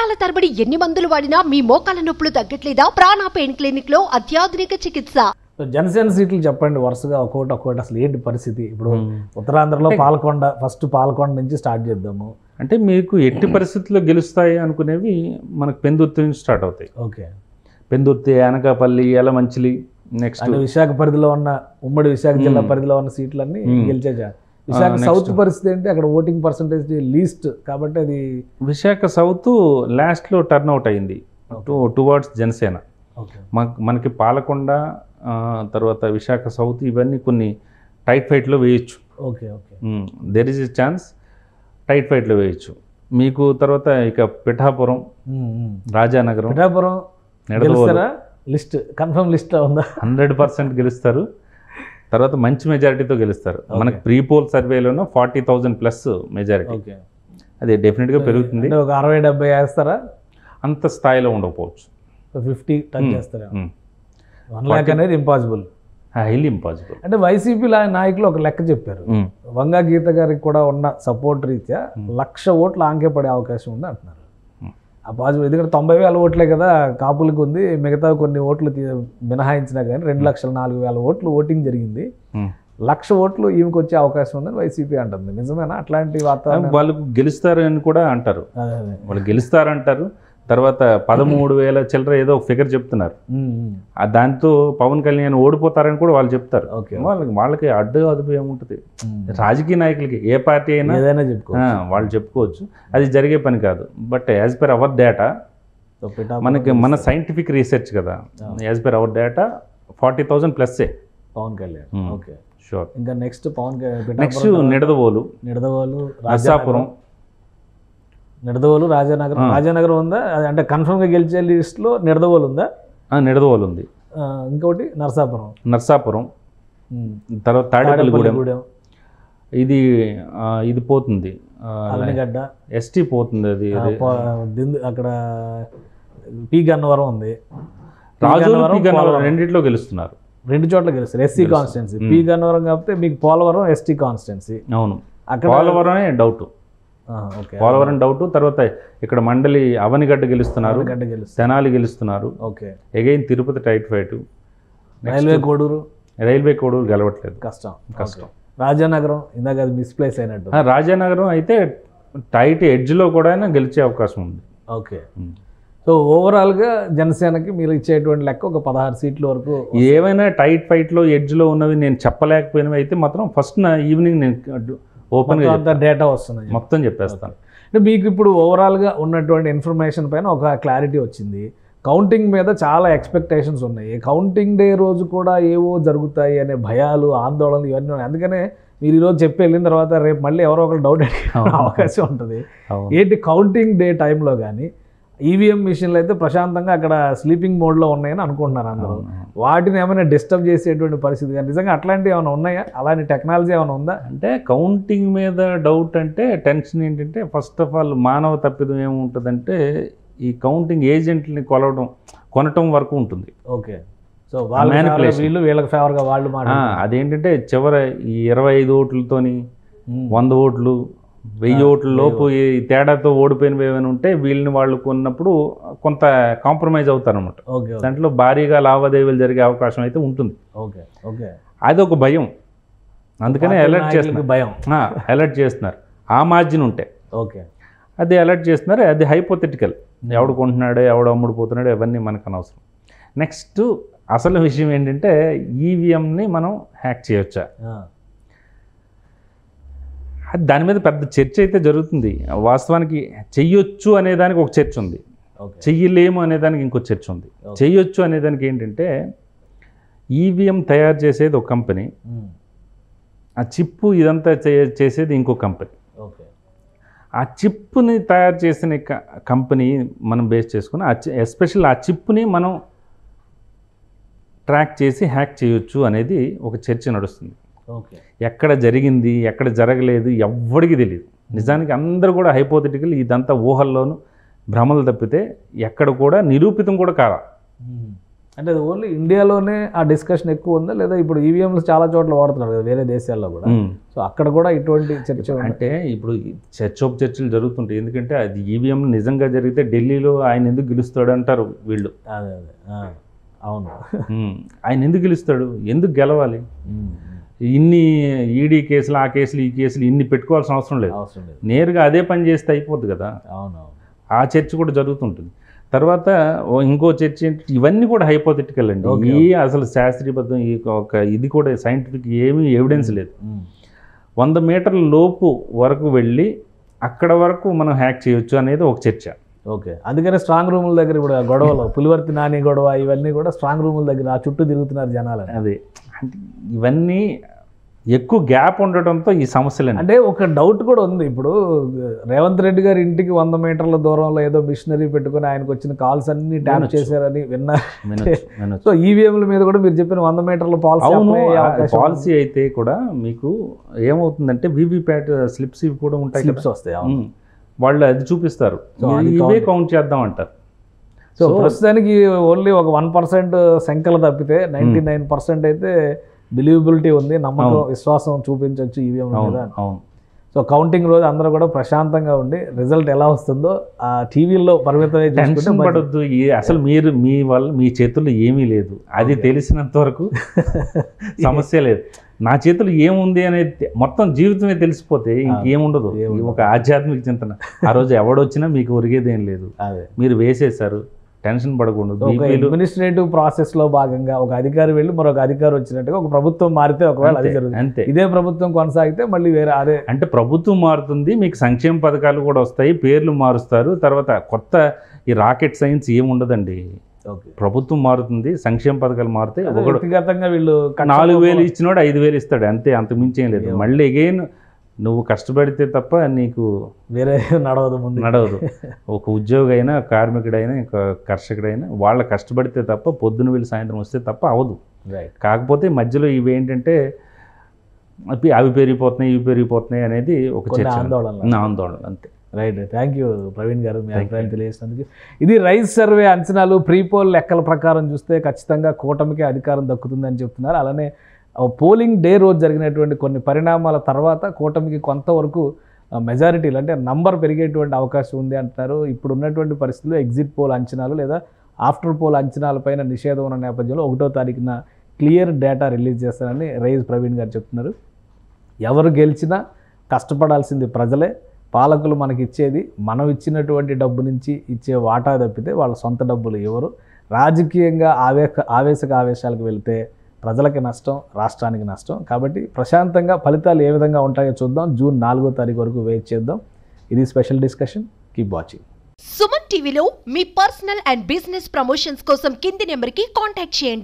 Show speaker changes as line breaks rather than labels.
సంవత్సరాల తరబడి ఎన్ని మందులు వాడినా మీ మోకాల నొప్పులు తగ్గట్లేదా? ప్రాణ పెయిన్ క్లినిక్ లో అత్యాధునిక చికిత్స.
జనసేన సీట్లు చెప్పండి వరుసగా ఒక్కొక్కటి అసలు ఏంటి పరిస్థితి? ఇప్పుడు ఉత్తరాంధ్రలో పాలకొండ, ఫస్ట్ పాలకొండ నుంచి స్టార్ట్ చేద్దాము.
అంటే మీకు ఎట్టి పరిస్థితుల్లో గెలుస్తాయి అనుకునేవి మనకు పెందుర్తి నుంచి స్టార్ట్ అవుతాయి.
ఓకే,
పెందుర్తి, అనకాపల్లి, యలమంచిలి, నెక్స్ట్
విశాఖ పరిధిలో ఉన్న ఉమ్మడి విశాఖ జిల్లా పరిధిలో ఉన్న సీట్లన్నీ గెలిచేజా. విశాఖ సౌత్ పరిస్థితి ఏంటి? అక్కడ ఓటింగ్ పర్సంటేజ్ లీస్ట్ కాబట్టి అది
విశాఖ సౌత్ లాస్ట్లో టర్న్ అవుట్ అయింది టువర్డ్స్ జనసేన. మనకి పాలకొండ తర్వాత విశాఖ సౌత్ ఇవన్నీ కొన్ని టైట్ ఫైట్లో వేయచ్చు.
Okay okay,
there is a chance tight ఫైట్లో వేయచ్చు మీకు. తర్వాత ఇక Pithapuram, Rajanagaram,
Pithapuram list confirm list ఉందా?
100% గెలుస్తారు. తర్వాత మంచి మెజారిటీతో గెలుస్తారు. మనకి ప్రీ పోల్ సర్వేలోనూ 40,000+ మెజారిటీ. అది డెఫినెట్గా పెరుగుతుంది.
ఒక 60-70 వేస్తారా?
అంత స్థాయిలో ఉండకపోవచ్చు.
50 టచ్ చేస్తారా? 1 lakh అనేది ఇంపాసిబుల్,
హైలీ ఇంపాసిబుల్.
అంటే వైసీపీ నాయకులు ఒక లెక్క చెప్పారు. వంగా గీత గారికి కూడా ఉన్న సపోర్ట్ రీత్యా 1,00,000 ఓట్లు ఆంకే పడే అవకాశం ఉంది అంటున్నారు. ఆ పాజిబుల్, ఎందుకంటే 90,000 ఓట్లే కదా కాపులకు ఉంది. మిగతా కొన్ని ఓట్లు మినహాయించినా కానీ 2,04,000 ఓట్లు ఓటింగ్ జరిగింది. 1,00,000 ఓట్లు ఈమెకి వచ్చే అవకాశం ఉందని వైసీపీ అంటుంది. నిజమేనా? అట్లాంటి వాతావరణం
వాళ్ళు గెలుస్తారు అని కూడా అంటారు. వాళ్ళు గెలుస్తారంటారు. తర్వాత 13,000 చిల్లర ఏదో ఒక ఫిగర్ చెప్తున్నారు. దాంతో పవన్ కళ్యాణ్ ఓడిపోతారని కూడా వాళ్ళు చెప్తారు. వాళ్ళకి అడ్డు అదుపు ఏముంటుంది? రాజకీయ నాయకులకి ఏ పార్టీ అయినా
ఏదైనా
వాళ్ళు చెప్పుకోవచ్చు. అది జరిగే పని కాదు. But as per our data, మన సైంటిఫిక్ రీసెర్చ్ కదా, as per our data 40,000+
Pawan Kalyan. Okay,
sure.
ఇంకా నెక్స్ట్
నెక్స్ట్ నిడదవోలు, నర్సాపురం,
నిడదవోలు, రాజానగరం ఉందా? అంటే కన్ఫర్మ్గా గెలిచే లిస్ట్లో నిడదవోలు ఉందా?
నిడదవోలు ఉంది.
ఇంకోటి
నర్సాపురం, తర్వాత తాడేపల్లిగూడెం. ఇది పోతుంది,
అలనిగడ్డ
ఎస్టీ పోతుంది. అది
అక్కడ పి గన్నవరం ఉంది.
రాజోలు రెండిట్లో గెలుస్తున్నారు.
2 చోట్ల గెలుస్తారు. SC constituency. పి గన్నవరం కాకపోతే మీకు పోలవరం ఎస్టీ కాన్స్టిట్యున్సీ.
అవును, అక్కడ పోలవరమే డౌట్. పోలవరం డౌట్. తర్వాత ఇక్కడ మండలి అవనిగడ్డ గెలుస్తున్నారు, తెనాలి గెలుస్తున్నారు.
Okay,
again Tirupati tight fight.
Railway Koduru
గెలవట్లేదు,
కష్టం. రాజానగరం ఇందాక అది మిస్ప్లేస్ అయినట్టు.
రాజానగరం అయితే టైట్ ఎడ్జ్లో కూడా గెలిచే అవకాశం ఉంది.
ఓకే, సో ఓవరాల్గా జనసేనకి మీరు ఇచ్చేటువంటి లెక్క ఒక 16 సీట్ల వరకు.
ఏమైనా టైట్ ఫైట్లో ఎడ్జ్లో ఉన్నవి నేను చెప్పలేకపోయినవి అయితే మాత్రం ఫస్ట్ ఈవినింగ్ నేను ఓపెన్గా
డేటా వస్తుంది,
మొత్తం చెప్పేస్తాను.
అంటే మీకు ఇప్పుడు ఓవరాల్గా ఉన్నటువంటి ఇన్ఫర్మేషన్ పైన ఒక క్లారిటీ వచ్చింది. కౌంటింగ్ మీద చాలా ఎక్స్పెక్టేషన్స్ ఉన్నాయి. కౌంటింగ్ డే రోజు కూడా ఏవో జరుగుతాయి అనే భయాలు, ఆందోళనలు ఇవన్నీ ఉన్నాయి. అందుకనే మీరు ఈరోజు చెప్పి వెళ్ళిన తర్వాత రేపు మళ్ళీ ఎవరో ఒకరు డౌట్ అడిగే అవకాశం ఉంటుంది. ఏంటి కౌంటింగ్ డే టైంలో కానీ ఈవీఎం మిషన్లు అయితే ప్రశాంతంగా అక్కడ స్లీపింగ్ మోడ్లో ఉన్నాయని అనుకుంటున్నారు అందరూ. వాటిని ఏమైనా డిస్టర్బ్ చేసేటువంటి పరిస్థితి కానీ నిజంగా అట్లాంటివి ఏమైనా ఉన్నాయా? అలాంటి టెక్నాలజీ ఏమైనా ఉందా?
అంటే కౌంటింగ్ మీద డౌట్ అంటే టెన్షన్ ఏంటంటే ఫస్ట్ ఆఫ్ ఆల్ మానవ తప్పిదం ఏముంటుందంటే ఈ కౌంటింగ్ ఏజెంట్ని కొనటం వరకు ఉంటుంది.
ఓకే, సో వీళ్ళకి ఫేవర్గా వాళ్ళు
అదేంటంటే చివర ఈ 25 ఓట్లతోని 100 ఓట్లు 1000 ఓట్ల లోపు ఈ తేడాతో ఓడిపోయినవి ఏమైనా ఉంటే వీళ్ళని వాళ్ళు కొన్నప్పుడు కొంత కాంప్రమైజ్ అవుతారన్నమాట. దాంట్లో భారీగా లావాదేవీలు జరిగే అవకాశం అయితే ఉంటుంది. అది ఒక భయం. అందుకనే అలర్ట్ చేస్తున్నారు ఆ మార్జిన్ ఉంటే.
ఓకే,
అది అలర్ట్ చేస్తున్నారు. అది హైపోథెటికల్. ఎవడు కొంటున్నాడో ఎవడు అమ్ముడుపోతున్నాడో ఇవన్నీ మనకు అనవసరం. నెక్స్ట్ అసలు విషయం ఏంటంటే ఈవీఎంని మనం హ్యాక్ చేయొచ్చా? దాని మీద పెద్ద చర్చ అయితే జరుగుతుంది. వాస్తవానికి చెయ్యొచ్చు అనేదానికి ఒక చర్చ ఉంది, చెయ్యలేము అనేదానికి ఇంకో చర్చ ఉంది. చెయ్యొచ్చు అనేదానికి ఏంటంటే ఈవీఎం తయారు చేసేది ఒక కంపెనీ, ఆ చిప్పు ఇదంతా చేసేది ఇంకో కంపెనీ. ఆ చిప్ని తయారు చేసిన కంపెనీ మనం బేస్ చేసుకుని ఎస్పెషల్ ఆ చిప్ని మనం ట్రాక్ చేసి హ్యాక్ చేయొచ్చు అనేది ఒక చర్చ నడుస్తుంది. ఎక్కడ జరిగింది ఎక్కడ జరగలేదు ఎవ్వడికి తెలియదు. నిజానికి అందరూ కూడా హైపోథెటికల్, ఇదంతా ఊహల్లోనూ భ్రమలు తప్పితే ఎక్కడ కూడా నిరూపితం కూడా కాదా.
అంటే అది ఓన్లీ ఇండియాలోనే ఆ డిస్కషన్ ఎక్కువ ఉందా, లేదా ఇప్పుడు ఈవీఎంలు చాలా చోట్ల వాడుతున్నారు కదా వేరే దేశాల్లో కూడా, సో అక్కడ కూడా ఇటువంటి చర్చ
అంటే ఇప్పుడు చర్చలు జరుగుతుంటాయి. ఎందుకంటే అది ఈవీఎం నిజంగా జరిగితే ఢిల్లీలో ఆయన ఎందుకు గెలుస్తాడు అంటారు వీళ్ళు.
అదే అవును,
ఆయన ఎందుకు గెలుస్తాడు, ఎందుకు గెలవాలి, ఇన్ని ఈడీ కేసులు ఆ కేసులు ఈ కేసులు ఇన్ని పెట్టుకోవాల్సిన అవసరం లేదు, నేరుగా అదే పని చేస్తే అయిపోద్ది కదా.
అవును, ఆ
చర్చ కూడా జరుగుతుంటుంది. తర్వాత ఇంకో చర్చ ఏంటి, ఇవన్నీ కూడా హైపోథెటికల్ అండి. ఈ అసలు శాస్త్రీయబద్ధం ఈ ఒక ఇది కూడా సైంటిఫిక్ ఏమీ ఎవిడెన్స్ లేదు. 100 మీటర్ల లోపు వరకు వెళ్ళి అక్కడ వరకు మనం హ్యాక్ చేయొచ్చు అనేది ఒక చర్చ.
ఓకే, అందుకనే స్ట్రాంగ్ రూముల దగ్గర ఇప్పుడు గొడవలు, పులివర్తి నాని గొడవ, ఇవన్నీ కూడా స్ట్రాంగ్ రూముల దగ్గర ఆ చుట్టూ తిరుగుతున్నారు జనాలు.
అదే అంటే ఇవన్నీ ఎక్కువ గ్యాప్ ఉండటంతో ఈ సమస్యలు.
అంటే ఒక డౌట్ కూడా ఉంది, ఇప్పుడు రేవంత్ రెడ్డి గారి ఇంటికి 100 మీటర్ల దూరంలో ఏదో మిషనరీ పెట్టుకుని ఆయనకు వచ్చిన కాల్స్ అన్ని ట్యాప్ చేశారని విన్నారు. సో ఈవీఎంల మీద కూడా మీరు చెప్పిన 100 మీటర్ల
పాలసీ అయితే కూడా మీకు ఏమవుతుందంటే వీవీప్యాట్ స్లిప్స్ ఇవి కూడా ఉంటాయి,
స్లిప్స్ వస్తాయి,
వాళ్ళు అది చూపిస్తారు, ఇవే కౌంట్ చేద్దాం అంటారు.
సో ప్రస్తుతానికి ఓన్లీ ఒక 1% సంఖ్యలు తప్పితే 99% అయితే బిలీవబిలిటీ ఉంది, నమ్మకం విశ్వాసం చూపించవచ్చు ఈవీఎం మీద. సో కౌంటింగ్ రోజు అందరూ కూడా ప్రశాంతంగా ఉండి రిజల్ట్ ఎలా వస్తుందో ఆ టీవీల్లో పరిమితం
పడొద్దు. అసలు మీ చేతుల్లో ఏమీ లేదు, అది తెలిసినంత వరకు సమస్య లేదు. నా చేతులు ఏముంది అనేది మొత్తం జీవితమే తెలిసిపోతే ఇంకేముండదు. ఒక ఆధ్యాత్మిక చింతన, ఆ రోజు ఎవడొచ్చినా మీకు ఒరిగేదేం లేదు, మీరు వేసేశారు, టెన్షన్ పడకూడదు.
అడ్మినిస్ట్రేటివ్ ప్రాసెస్ లో భాగంగా ఒక అధికారి వెళ్ళి మరొక అధికారి వచ్చినట్టుగా ఒక ప్రభుత్వం మారితే ఒకవేళ అది జరుగుతుంది, అంతే. ఇదే ప్రభుత్వం కొనసాగితే మళ్ళీ వేరే అదే
అంటే ప్రభుత్వం మారుతుంది, మీకు సంక్షేమ పథకాలు కూడా వస్తాయి, పేర్లు మారుస్తారు, తర్వాత కొత్త ఈ రాకెట్ సైన్స్ ఏముండదండి. ప్రభుత్వం మారుతుంది, సంక్షేమ పథకాలు మారుతాయి.
వ్యక్తిగతంగా వీళ్ళు
4,000 ఇచ్చినోడు 5,000 ఇస్తాడు, అంతే, అంత మించి ఏం లేదు. మళ్ళీ అగైన్ నువ్వు కష్టపడితే తప్ప నీకు
వేరే
నడవదు. ఒక ఉద్యోగి అయినా, కార్మికుడైనా, కర్షకుడైనా వాళ్ళ కష్టపడితే తప్ప, పొద్దున వెళ్ళి సాయంత్రం వస్తే తప్ప అవదు. కాకపోతే మధ్యలో ఇవి ఏంటంటే అవి పెరిగిపోతున్నాయి ఇవి పెరిగిపోతున్నాయి అనేది ఒక చర్చ, ఆందోళన, అంతే.
రైట్, థ్యాంక్ యూ ప్రవీణ్ గారు, మీ అభిప్రాయం తెలియజేసినందుకు. ఇది రైజ్ సర్వే అంచనాలు, ప్రీపోల్ లెక్కల ప్రకారం చూస్తే ఖచ్చితంగా కూటమికి అధికారం దక్కుతుందని చెప్తున్నారు. అలానే పోలింగ్ డే రోజు జరిగినటువంటి కొన్ని పరిణామాల తర్వాత కూటమికి కొంతవరకు మెజారిటీలు అంటే నంబర్ పెరిగేటువంటి అవకాశం ఉంది అంటున్నారు. ఇప్పుడు ఉన్నటువంటి పరిస్థితుల్లో ఎగ్జిట్ పోల్ అంచనాలు లేదా ఆఫ్టర్ పోల్ అంచనాలపైన నిషేధం ఉన్న నేపథ్యంలో 1వ తారీఖున క్లియర్ డేటా రిలీజ్ చేస్తారని రైజ్ ప్రవీణ్ గారు చెప్తున్నారు. ఎవరు గెలిచినా కష్టపడాల్సింది ప్రజలే, పాలకులు మనకి ఇచ్చేది మనం ఇచ్చినటువంటి డబ్బు నుంచి ఇచ్చే వాటా తప్పితే వాళ్ళ సొంత డబ్బులు ఎవరు. రాజకీయంగా ఆవేశాలకు వెళితే ప్రజలకి నష్టం, రాష్ట్రానికి నష్టం. కాబట్టి ప్రశాంతంగా ఫలితాలు ఏ విధంగా ఉంటాయో చూద్దాం. జూన్ 4వ తారీఖు వరకు వెయిట్ చేద్దాం. ఇది special discussion. Keep watching.
Suman టీవీలో మీ పర్సనల్ అండ్ బిజినెస్ ప్రమోషన్స్ కోసం కింది నెంబర్కి కాంటాక్ట్ చేయండి.